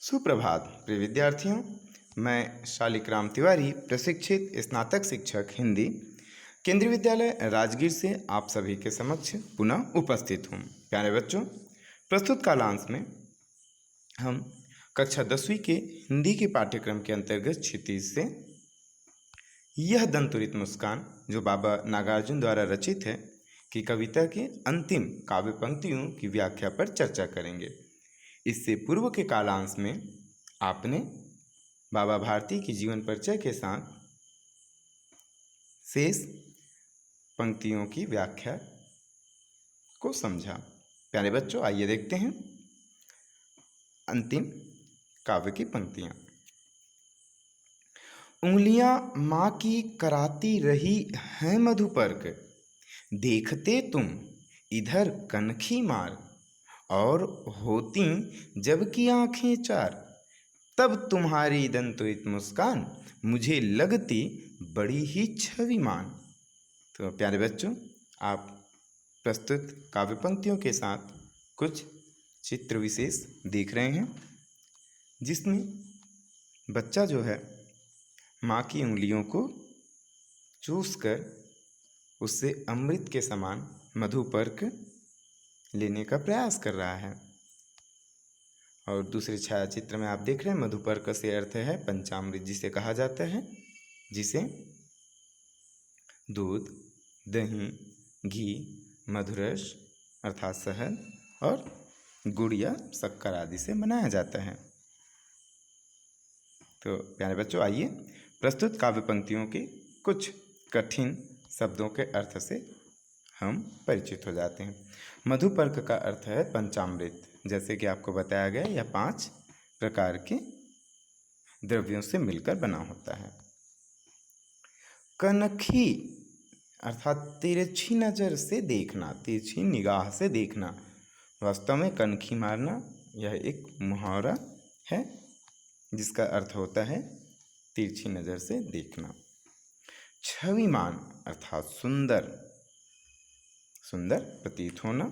सुप्रभात प्रिय विद्यार्थियों। मैं शालिग्राम तिवारी, प्रशिक्षित स्नातक शिक्षक हिंदी, केंद्रीय विद्यालय राजगीर से आप सभी के समक्ष पुनः उपस्थित हूँ। प्यारे बच्चों, प्रस्तुत कालांश में हम कक्षा 10वीं के हिंदी के पाठ्यक्रम के अंतर्गत क्षितिज से यह दंतुरित मुस्कान, जो बाबा नागार्जुन द्वारा रचित है, की कविता के अंतिम काव्य पंक्तियों की व्याख्या पर चर्चा करेंगे। इससे पूर्व के कालांश में आपने बाबा भारती की जीवन परिचय के साथ शेष पंक्तियों की व्याख्या को समझा। प्यारे बच्चों, आइए देखते हैं अंतिम काव्य की पंक्तियां। उंगलियां माँ की कराती रही हैं मधुपर्क, देखते तुम इधर कनखी मार, और होती जबकि आंखें चार, तब तुम्हारी दंतुरित मुस्कान मुझे लगती बड़ी ही छविमान। तो प्यारे बच्चों, आप प्रस्तुत काव्य पंक्तियों के साथ कुछ चित्र विशेष देख रहे हैं, जिसमें बच्चा जो है माँ की उंगलियों को चूसकर उससे अमृत के समान मधुपर्क लेने का प्रयास कर रहा है। और दूसरे छायाचित्र में आप देख रहे हैं मधुपर्क से अर्थ है पंचामृत, जिसे कहा जाता है, जिसे दूध, दही, घी, मधुरस अर्थात शहद और गुड़ या शक्कर आदि से बनाया जाता है। तो प्यारे बच्चों, आइए प्रस्तुत काव्य पंक्तियों के कुछ कठिन शब्दों के अर्थ से हम परिचित हो जाते हैं। मधुपर्क का अर्थ है पंचामृत। जैसे कि आपको बताया गया, यह 5 प्रकार के द्रव्यों से मिलकर बना होता है। कनखी अर्थात तिरछी नज़र से देखना, तिरछी निगाह से देखना। वास्तव में कनखी मारना यह एक मुहावरा है, जिसका अर्थ होता है तिरछी नज़र से देखना। छविमान अर्थात सुंदर, सुंदर प्रतीत होना।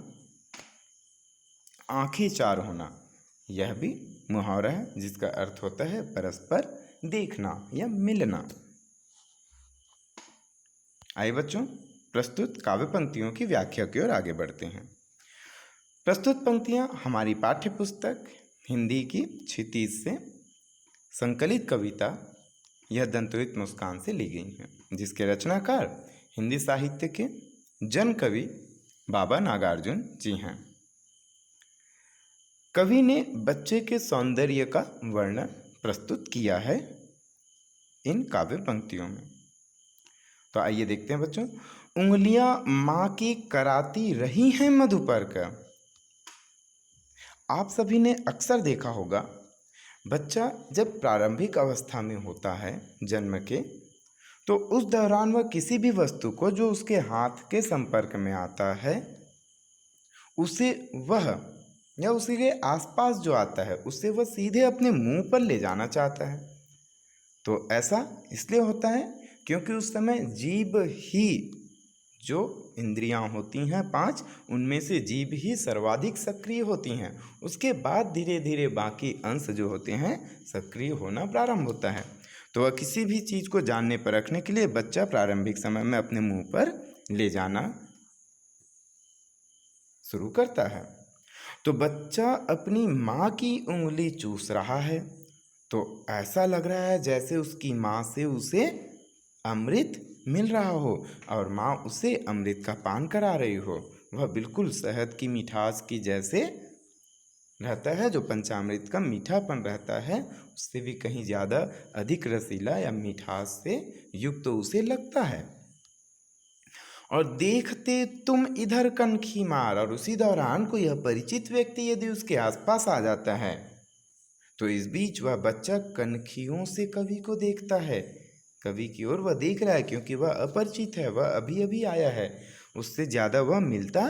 आंखें चार होना, यह भी मुहावरा है, जिसका अर्थ होता है परस्पर देखना या मिलना। आइए बच्चों, प्रस्तुत काव्य पंक्तियों की व्याख्या की ओर आगे बढ़ते हैं। प्रस्तुत पंक्तियां हमारी पाठ्य पुस्तक हिंदी की क्षितिज से संकलित कविता यह दंतुरित मुस्कान से ली गई हैं, जिसके रचनाकार हिंदी साहित्य के जन कवि बाबा नागार्जुन जी हैं। कवि ने बच्चे के सौंदर्य का वर्णन प्रस्तुत किया है इन काव्य पंक्तियों में। तो आइए देखते हैं बच्चों। उंगलियां माँ की कराती रही हैं मधुपर्क। आप सभी ने अक्सर देखा होगा, बच्चा जब प्रारंभिक अवस्था में होता है जन्म के, तो उस दौरान वह किसी भी वस्तु को जो उसके हाथ के संपर्क में आता है, उसे वह या उसी के आसपास जो आता है उससे वह सीधे अपने मुंह पर ले जाना चाहता है। तो ऐसा इसलिए होता है क्योंकि उस समय जीभ ही, जो इंद्रियां होती हैं 5, उनमें से जीभ ही सर्वाधिक सक्रिय होती हैं। उसके बाद धीरे धीरे बाकी अंश जो होते हैं सक्रिय होना प्रारंभ होता है। तो वह किसी भी चीज़ को जानने परखने के लिए बच्चा प्रारंभिक समय में अपने मुंह पर ले जाना शुरू करता है। तो बच्चा अपनी माँ की उंगली चूस रहा है, तो ऐसा लग रहा है जैसे उसकी माँ से उसे अमृत मिल रहा हो और माँ उसे अमृत का पान करा रही हो। वह बिल्कुल शहद की मिठास की जैसे रहता है, जो पंचामृत का मीठापन रहता है, उससे भी कहीं ज़्यादा अधिक रसीला या मिठास से युक्त तो उसे लगता है। और देखते तुम इधर कनखी मार, और उसी दौरान कोई अपरिचित व्यक्ति यदि उसके आसपास आ जाता है, तो इस बीच वह बच्चा कनखियों से कवि को देखता है। कवि की ओर वह देख रहा है, क्योंकि वह अपरिचित है, वह अभी अभी आया है, उससे ज़्यादा वह मिलता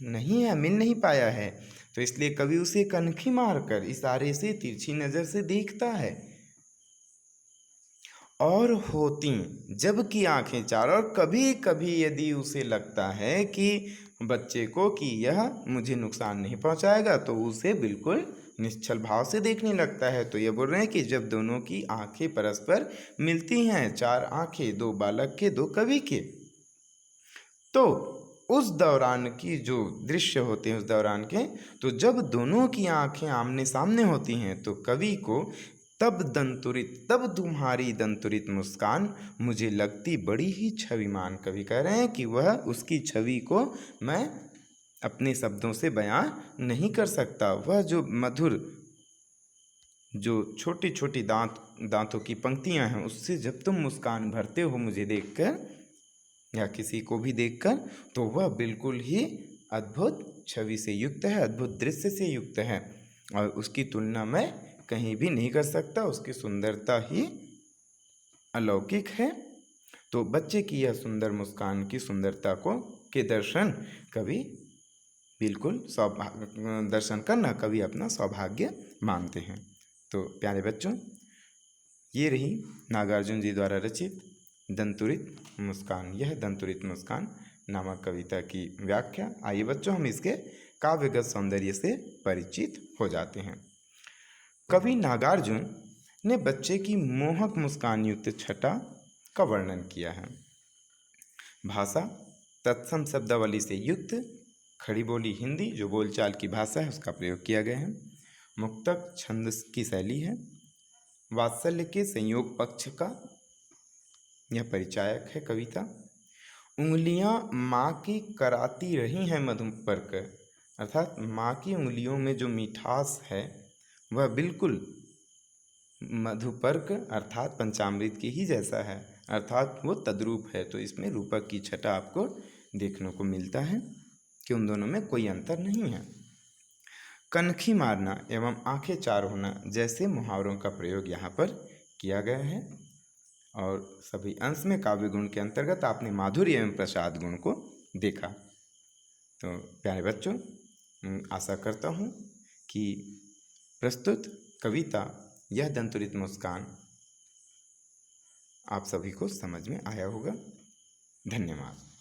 नहीं है, मिल नहीं पाया है। तो इसलिए कवि उसे कनखी मारकर इशारे से तिरछी नज़र से देखता है। और होती जबकि आंखें चार, और कभी कभी यदि उसे लगता है कि बच्चे को कि यह मुझे नुकसान नहीं पहुंचाएगा, तो उसे बिल्कुल निश्चल भाव से देखने लगता है। तो ये बोल रहे हैं कि जब दोनों की आंखें परस्पर मिलती हैं, चार आंखें, दो बालक के, दो कवि के, तो उस दौरान की जो दृश्य होते हैं उस दौरान के, तो जब दोनों की आंखें आमने सामने होती हैं तो कवि को तब तुम्हारी दंतुरित मुस्कान मुझे लगती बड़ी ही छविमान। कवि कह रहे हैं कि वह उसकी छवि को मैं अपने शब्दों से बयां नहीं कर सकता। वह जो मधुर, जो छोटी छोटी दांतों की पंक्तियां हैं, उससे जब तुम मुस्कान भरते हो मुझे देखकर या किसी को भी देखकर, तो वह बिल्कुल ही अद्भुत छवि से युक्त है, अद्भुत दृश्य से युक्त है और उसकी तुलना मैं कहीं भी नहीं कर सकता। उसकी सुंदरता ही अलौकिक है। तो बच्चे की यह सुंदर मुस्कान की सुंदरता के दर्शन कवि बिल्कुल दर्शन करना कवि अपना सौभाग्य मानते हैं। तो प्यारे बच्चों, ये रही नागार्जुन जी द्वारा रचित दंतुरित मुस्कान। यह दंतुरित मुस्कान नामक कविता की व्याख्या। आइए बच्चों, हम इसके काव्यगत सौंदर्य से परिचित हो जाते हैं। कवि नागार्जुन ने बच्चे की मोहक मुस्कान युक्त छटा का वर्णन किया है। भाषा तत्सम शब्दावली से युक्त खड़ी बोली हिंदी, जो बोलचाल की भाषा है, उसका प्रयोग किया गया है। मुक्तक छंद की शैली है। वात्सल्य के संयोग पक्ष का यह परिचायक है कविता। उंगलियां माँ की कराती रही हैं मधुपर्क, अर्थात माँ की उंगलियों में जो मिठास है वह बिल्कुल मधुपर्क अर्थात पंचामृत की ही जैसा है, अर्थात वो तद्रूप है। तो इसमें रूपक की छटा आपको देखने को मिलता है कि उन दोनों में कोई अंतर नहीं है। कनखी मारना एवं आंखें चार होना जैसे मुहावरों का प्रयोग यहाँ पर किया गया है और सभी अंश में काव्य गुण के अंतर्गत आपने माधुर्य एवं प्रसाद गुण को देखा। तो प्यारे बच्चों, आशा करता हूँ कि प्रस्तुत कविता यह दंतुरित मुस्कान आप सभी को समझ में आया होगा। धन्यवाद।